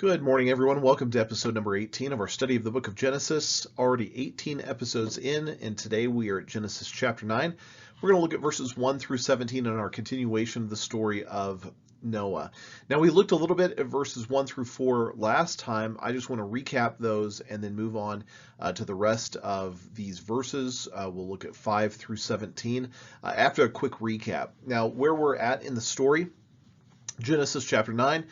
Good morning, everyone. Welcome to episode number 18 of our study of the book of Genesis. Already 18 episodes in, and today we are at Genesis chapter 9. We're going to look at verses 1 through 17 in our continuation of the story of Noah. Now, we looked a little bit at verses 1 through 4 last time. I just want to recap those and then move on to the rest of these verses. We'll look at 5 through 17 after a quick recap. Now, where we're at in the story, Genesis chapter 9,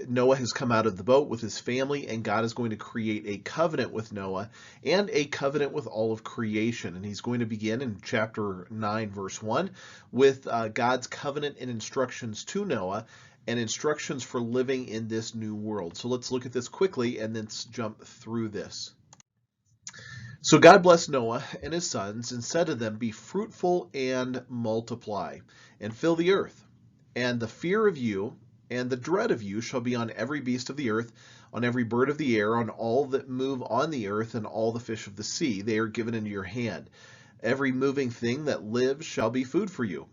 Noah has come out of the boat with his family, and God is going to create a covenant with Noah and a covenant with all of creation. And he's going to begin in chapter 9, verse 1, with God's covenant and instructions to Noah and instructions for living in this new world. So let's look at this quickly and then jump through this. So God blessed Noah and his sons and said to them, "Be fruitful and multiply, and fill the earth. And the fear of you and the dread of you shall be on every beast of the earth, on every bird of the air, on all that move on the earth, and all the fish of the sea. They are given into your hand. Every moving thing that lives shall be food for you.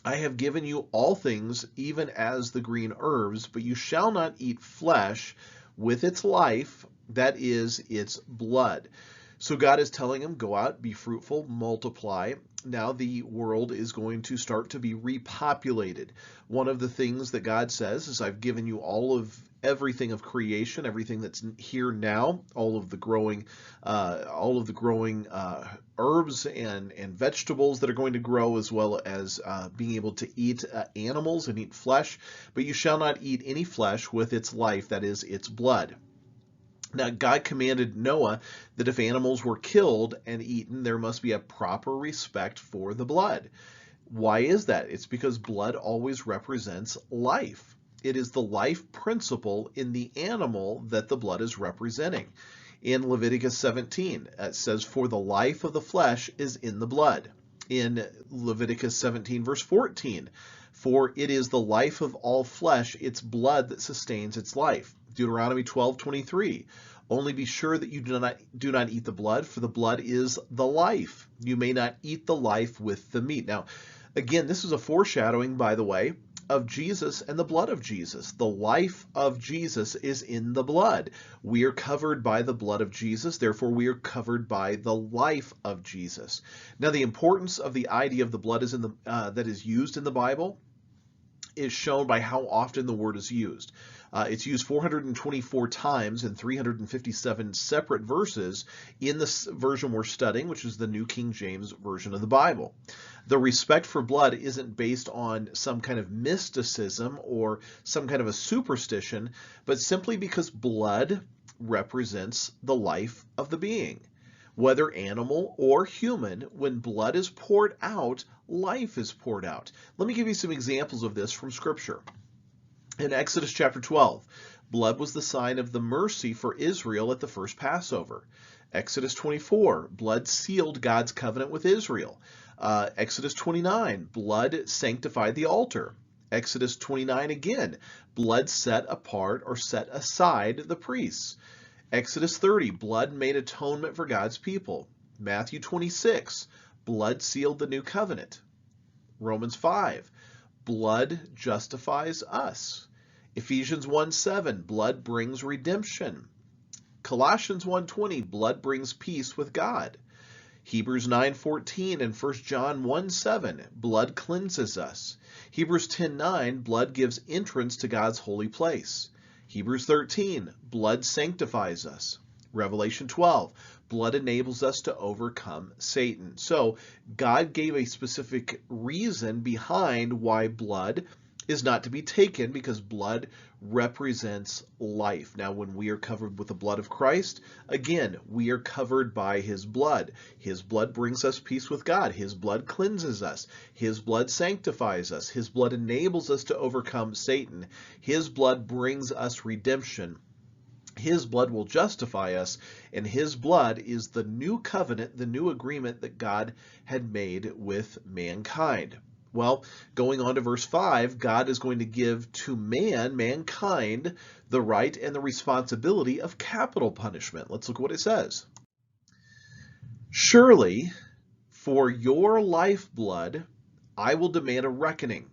I have given you all things, even as the green herbs, but you shall not eat flesh with its life, that is, its blood." So God is telling him, go out, be fruitful, multiply. Now the world is going to start to be repopulated. One of the things that God says is, I've given you all of everything of creation, everything that's here now, all of the growing herbs and vegetables that are going to grow, as well as being able to eat animals and eat flesh. But you shall not eat any flesh with its life, that is, its blood. Now, God commanded Noah that if animals were killed and eaten, there must be a proper respect for the blood. Why is that? It's because blood always represents life. It is the life principle in the animal that the blood is representing. In Leviticus 17, it says, "For the life of the flesh is in the blood." In Leviticus 17, verse 14, "For it is the life of all flesh, its blood that sustains its life." Deuteronomy 12:23, "Only be sure that you do not eat the blood, for the blood is the life. You may not eat the life with the meat." Now, again, this is a foreshadowing, by the way, of Jesus and the blood of Jesus. The life of Jesus is in the blood. We are covered by the blood of Jesus, therefore we are covered by the life of Jesus. Now, the importance of the idea of the blood is that is used in the Bible is shown by how often the word is used. It's used 424 times in 357 separate verses in this version we're studying, which is the New King James Version of the Bible. The respect for blood isn't based on some kind of mysticism or some kind of a superstition, but simply because blood represents the life of the being. Whether animal or human, when blood is poured out, life is poured out. Let me give you some examples of this from Scripture. In Exodus chapter 12, blood was the sign of the mercy for Israel at the first Passover. Exodus 24, blood sealed God's covenant with Israel. Exodus 29, blood sanctified the altar. Exodus 29 again, blood set apart or set aside the priests. Exodus 30, blood made atonement for God's people. Matthew 26, blood sealed the new covenant. Romans 5, blood justifies us. Ephesians 1:7, blood brings redemption. Colossians 1:20, blood brings peace with God. Hebrews 9:14 and 1 John 1:7, blood cleanses us. Hebrews 10:9, blood gives entrance to God's holy place. Hebrews 13, blood sanctifies us. Revelation 12, blood enables us to overcome Satan. So God gave a specific reason behind why blood is not to be taken, because blood represents life. Now, when we are covered with the blood of Christ, again, we are covered by his blood. His blood brings us peace with God. His blood cleanses us. His blood sanctifies us. His blood enables us to overcome Satan. His blood brings us redemption. His blood will justify us, and his blood is the new covenant, the new agreement that God had made with mankind. Well, going on to verse 5, God is going to give to mankind, the right and the responsibility of capital punishment. Let's look at what it says. "Surely, for your lifeblood, I will demand a reckoning.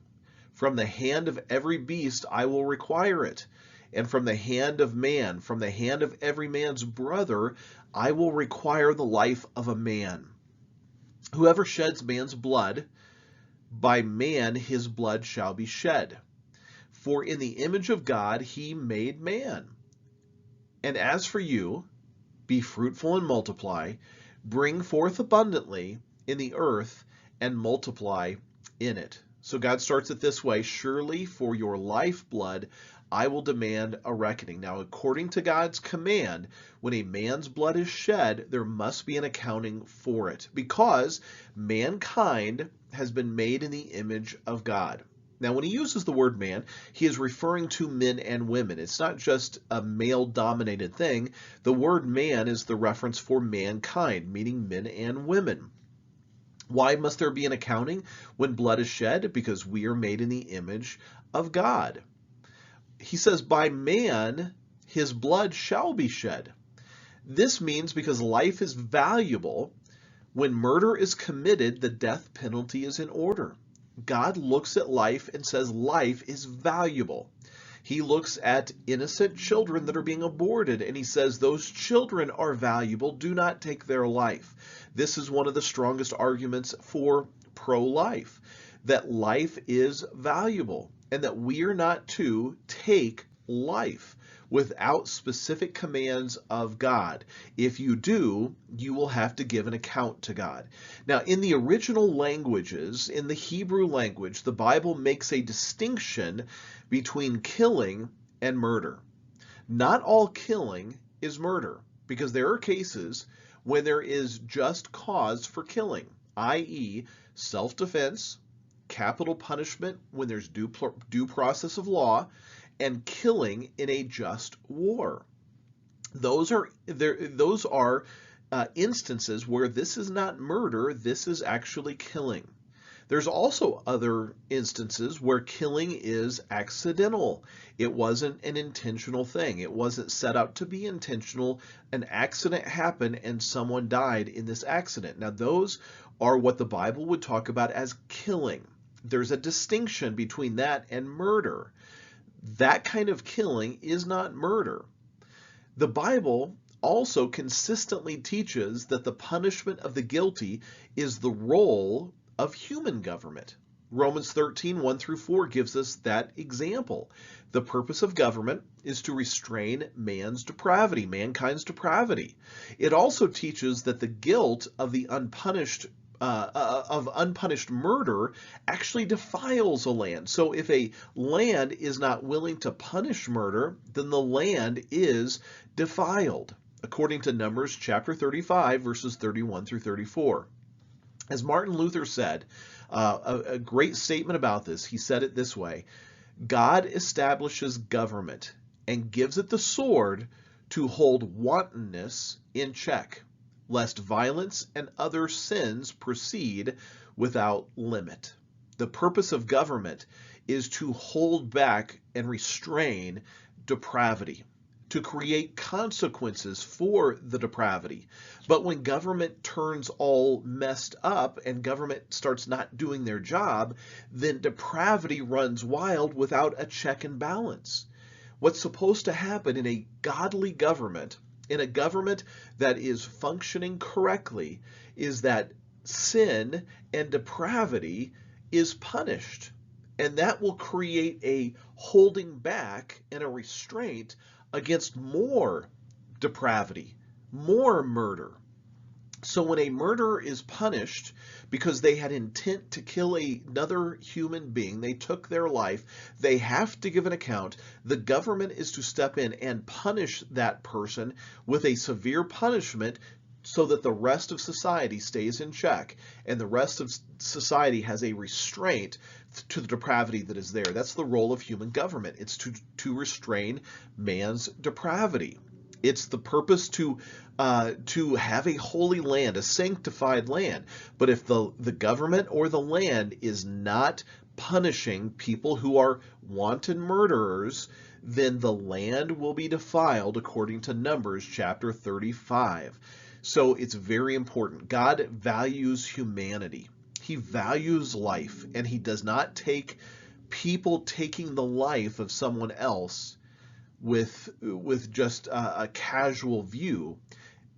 From the hand of every beast I will require it. And from the hand of man, from the hand of every man's brother, I will require the life of a man. Whoever sheds man's blood, by man his blood shall be shed. For in the image of God he made man. And as for you, be fruitful and multiply, bring forth abundantly in the earth and multiply in it. So God starts it this way: surely for your lifeblood I will demand a reckoning. Now, according to God's command, when a man's blood is shed, there must be an accounting for it, because mankind has been made in the image of God. Now, when he uses the word man, he is referring to men and women. It's not just a male-dominated thing. The word man is the reference for mankind, meaning men and women. Why must there be an accounting when blood is shed? Because we are made in the image of God. He says, by man his blood shall be shed. This means because life is valuable, when murder is committed, the death penalty is in order. God looks at life and says life is valuable. He looks at innocent children that are being aborted and he says those children are valuable. Do not take their life. This is one of the strongest arguments for pro-life, that life is valuable and that we are not to take life without specific commands of God. If you do, you will have to give an account to God. Now, in the original languages, in the Hebrew language, the Bible makes a distinction between killing and murder. Not all killing is murder, because there are cases when there is just cause for killing, i.e., self-defense, capital punishment when there's due process of law, and killing in a just war. Those are instances where this is not murder, this is actually killing. There's also other instances where killing is accidental. It wasn't an intentional thing. It wasn't set out to be intentional. An accident happened and someone died in this accident. Now, those are what the Bible would talk about as killing. There's a distinction between that and murder. That kind of killing is not murder. The Bible also consistently teaches that the punishment of the guilty is the role of human government. Romans 13, 1 through 4 gives us that example. The purpose of government is to restrain man's depravity, mankind's depravity. It also teaches that the guilt of the unpunished murder actually defiles a land. So if a land is not willing to punish murder, then the land is defiled, according to Numbers chapter 35, verses 31 through 34. As Martin Luther said, a great statement about this, he said it this way: God establishes government and gives it the sword to hold wantonness in check, lest violence and other sins proceed without limit. The purpose of government is to hold back and restrain depravity, to create consequences for the depravity. But when government turns all messed up and government starts not doing their job, then depravity runs wild without a check and balance. What's supposed to happen in a godly government, in a government that is functioning correctly, is that sin and depravity is punished. And that will create a holding back and a restraint against more depravity, more murder. So when a murderer is punished because they had intent to kill another human being, they took their life, they have to give an account. The government is to step in and punish that person with a severe punishment so that the rest of society stays in check and the rest of society has a restraint to the depravity that is there. That's the role of human government. It's to restrain man's depravity. It's the purpose to have a holy land, a sanctified land. But if the government or the land is not punishing people who are wanton murderers, then the land will be defiled, according to Numbers chapter 35. So it's very important. God values humanity. He values life, and he does not take people taking the life of someone else with just a casual view.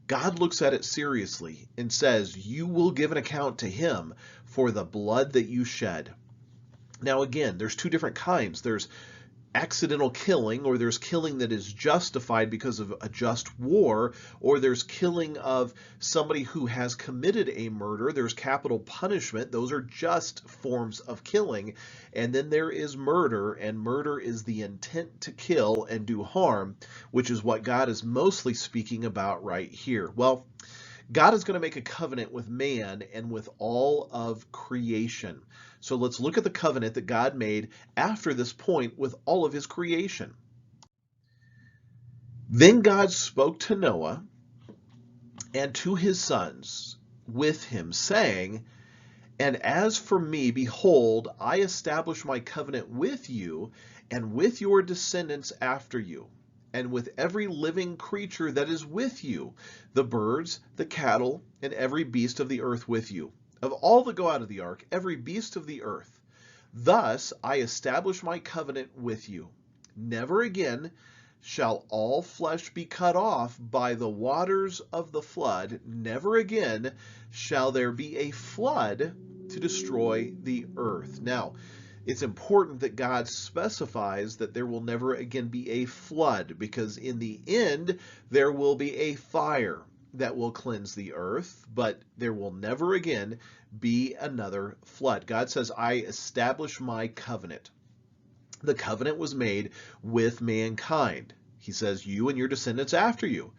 God looks at it seriously and says, you will give an account to him for the blood that you shed. Now, again, there's two different kinds. There's accidental killing, or there's killing that is justified because of a just war, or there's killing of somebody who has committed a murder. There's capital punishment. Those are just forms of killing. And then there is murder, and murder is the intent to kill and do harm, which is what God is mostly speaking about right here. Well, God is going to make a covenant with man and with all of creation. So let's look at the covenant that God made after this point with all of his creation. Then God spoke to Noah and to his sons with him, saying, and as for me, behold, I establish my covenant with you and with your descendants after you, and with every living creature that is with you, the birds, the cattle, and every beast of the earth with you. Of all that go out of the ark, every beast of the earth. Thus I establish my covenant with you. Never again shall all flesh be cut off by the waters of the flood. Never again shall there be a flood to destroy the earth. Now, it's important that God specifies that there will never again be a flood, because in the end there will be a fire that will cleanse the earth, but there will never again be another flood. God says, I establish my covenant. The covenant was made with mankind. He says, you and your descendants after you.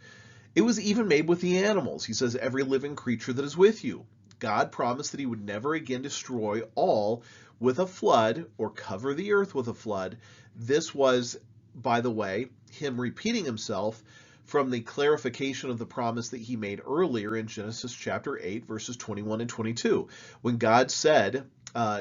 It was even made with the animals. He says, every living creature that is with you. God promised that he would never again destroy all with a flood or cover the earth with a flood. This was, by the way, him repeating himself from the clarification of the promise that he made earlier in Genesis chapter 8, verses 21 and 22. When God said,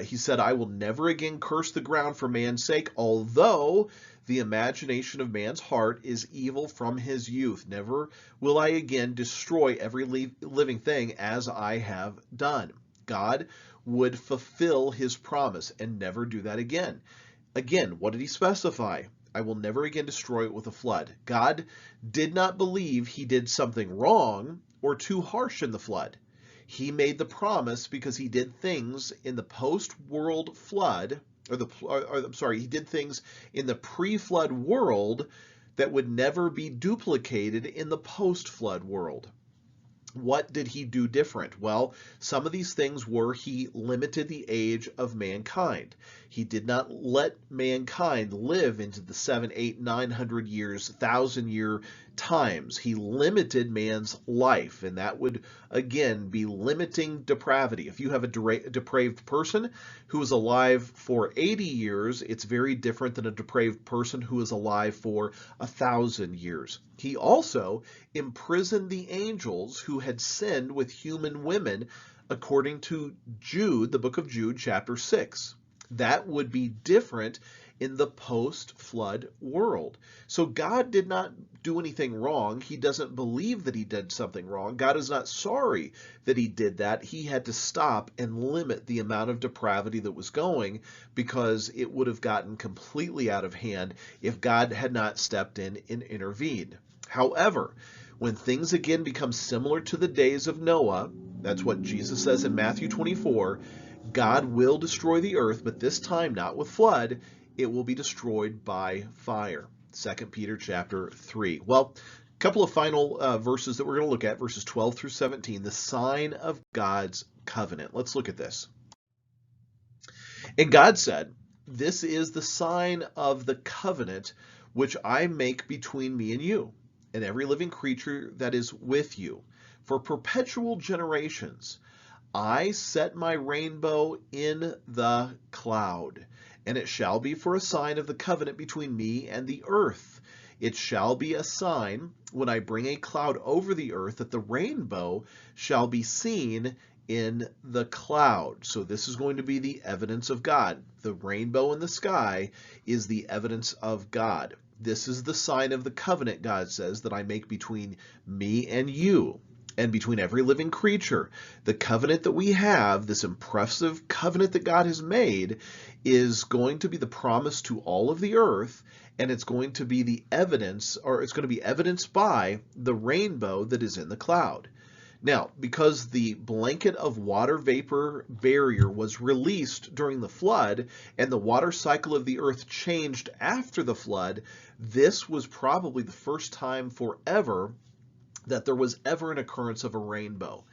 he said, I will never again curse the ground for man's sake, although the imagination of man's heart is evil from his youth. Never will I again destroy every living thing as I have done. God would fulfill his promise and never do that again. Again, what did he specify? I will never again destroy it with a flood. God did not believe he did something wrong or too harsh in the flood. He made the promise because he did things in the post-world flood, he did things in the pre-flood world that would never be duplicated in the post-flood world. What did he do different? Well, some of these things were he limited the age of mankind. He did not let mankind live into the 700, 800, 900 years, 1,000-year times. He limited man's life, and that would, again, be limiting depravity. If you have a depraved person who is alive for 80 years, it's very different than a depraved person who is alive for 1,000 years. He also imprisoned the angels who had sinned with human women, according to Jude, the book of Jude, chapter 6. That would be different in the post-flood world. So God did not do anything wrong. He doesn't believe that he did something wrong. God is not sorry that he did that. He had to stop and limit the amount of depravity that was going, because it would have gotten completely out of hand if God had not stepped in and intervened. However, when things again become similar to the days of Noah, that's what Jesus says in Matthew 24, God will destroy the earth, but this time not with flood. It will be destroyed by fire. 2 Peter chapter 3. Well, a couple of final verses that we're going to look at, verses 12 through 17, the sign of God's covenant. Let's look at this. And God said, this is the sign of the covenant which I make between me and you, and every living creature that is with you, for perpetual generations. I set my rainbow in the cloud, and it shall be for a sign of the covenant between me and the earth. It shall be a sign when I bring a cloud over the earth, that the rainbow shall be seen in the cloud. So this is going to be the evidence of God. The rainbow in the sky is the evidence of God. This is the sign of the covenant, God says, that I make between me and you. and between every living creature. The covenant that we have, this impressive covenant that God has made, is going to be the promise to all of the earth, and it's going to be the evidence, or it's going to be evidenced by the rainbow that is in the cloud. Now, because the blanket of water vapor barrier was released during the flood and the water cycle of the earth changed after the flood, this was probably the first time forever that there was ever an occurrence of a rainbow,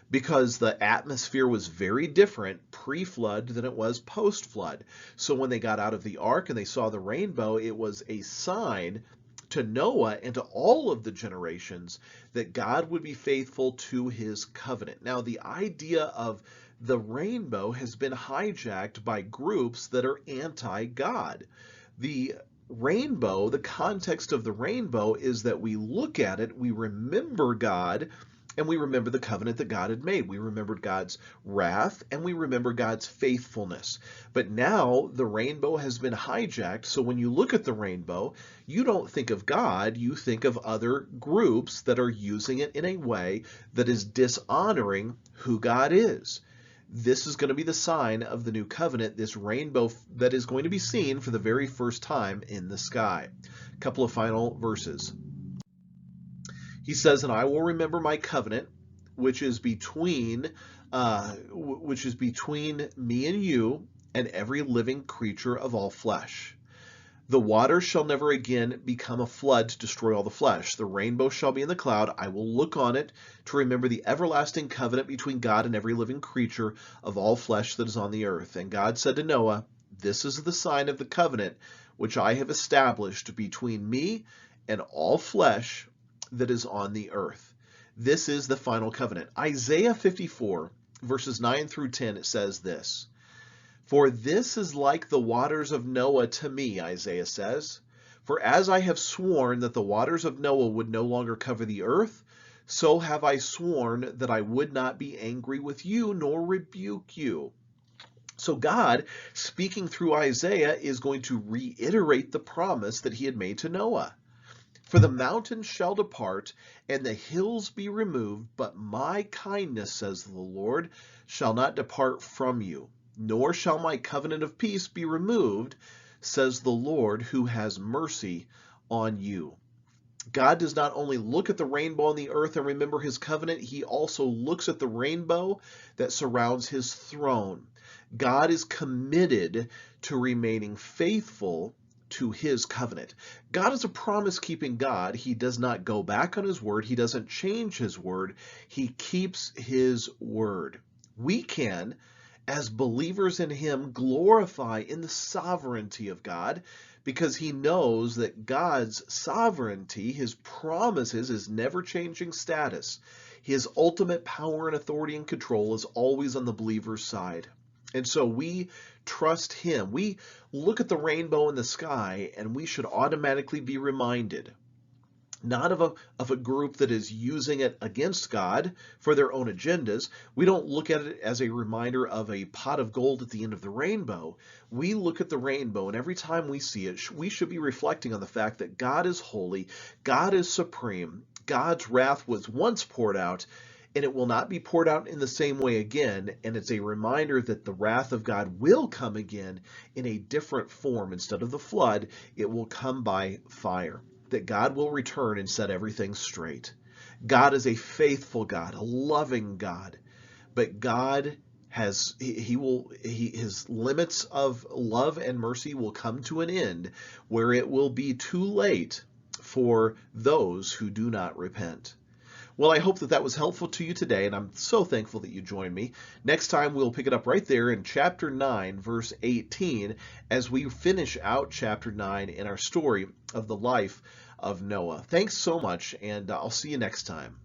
because the atmosphere was very different pre-flood than it was post-flood. So when they got out of the ark and they saw the rainbow, it was a sign to Noah and to all of the generations that God would be faithful to his covenant. Now, the idea of the rainbow has been hijacked by groups that are anti-God. The rainbow, the context of the rainbow is that we look at it, we remember God, and we remember the covenant that God had made. We remembered God's wrath, and we remember God's faithfulness. But now the rainbow has been hijacked, so when you look at the rainbow, you don't think of God, you think of other groups that are using it in a way that is dishonoring who God is. This is going to be the sign of the new covenant, this rainbow that is going to be seen for the very first time in the sky. A couple of final verses. He says, "And I will remember my covenant, which is between me and you and every living creature of all flesh. The waters shall never again become a flood to destroy all the flesh. The rainbow shall be in the cloud. I will look on it to remember the everlasting covenant between God and every living creature of all flesh that is on the earth." And God said to Noah, "This is the sign of the covenant which I have established between me and all flesh that is on the earth." This is the final covenant. Isaiah 54, verses 9 through 10, it says this. "For this is like the waters of Noah to me," Isaiah says. "For as I have sworn that the waters of Noah would no longer cover the earth, so have I sworn that I would not be angry with you nor rebuke you." So God, speaking through Isaiah, is going to reiterate the promise that he had made to Noah. "For the mountains shall depart, and the hills be removed, but my kindness, says the Lord, shall not depart from you, nor shall my covenant of peace be removed, says the Lord, who has mercy on you." God does not only look at the rainbow on the earth and remember his covenant, he also looks at the rainbow that surrounds his throne. God is committed to remaining faithful to his covenant. God is a promise-keeping God. He does not go back on his word. He doesn't change his word. He keeps his word. We can, as believers in him, glorify in the sovereignty of God, because he knows that God's sovereignty, his promises, his never-changing status, his ultimate power and authority and control is always on the believer's side. And so we trust him. We look at the rainbow in the sky, and we should automatically be reminded, not of a group that is using it against God for their own agendas. We don't look at it as a reminder of a pot of gold at the end of the rainbow. We look at the rainbow, and every time we see it, we should be reflecting on the fact that God is holy, God is supreme, God's wrath was once poured out, and it will not be poured out in the same way again. And it's a reminder that the wrath of God will come again in a different form. Instead of the flood, it will come by fire. That God will return and set everything straight. God is a faithful God, a loving God, but God has his limits of love and mercy will come to an end where it will be too late for those who do not repent. Well, I hope that that was helpful to you today, and I'm so thankful that you joined me. Next time, we'll pick it up right there in chapter 9, verse 18, as we finish out chapter 9 in our story of the life of Noah. Thanks so much, and I'll see you next time.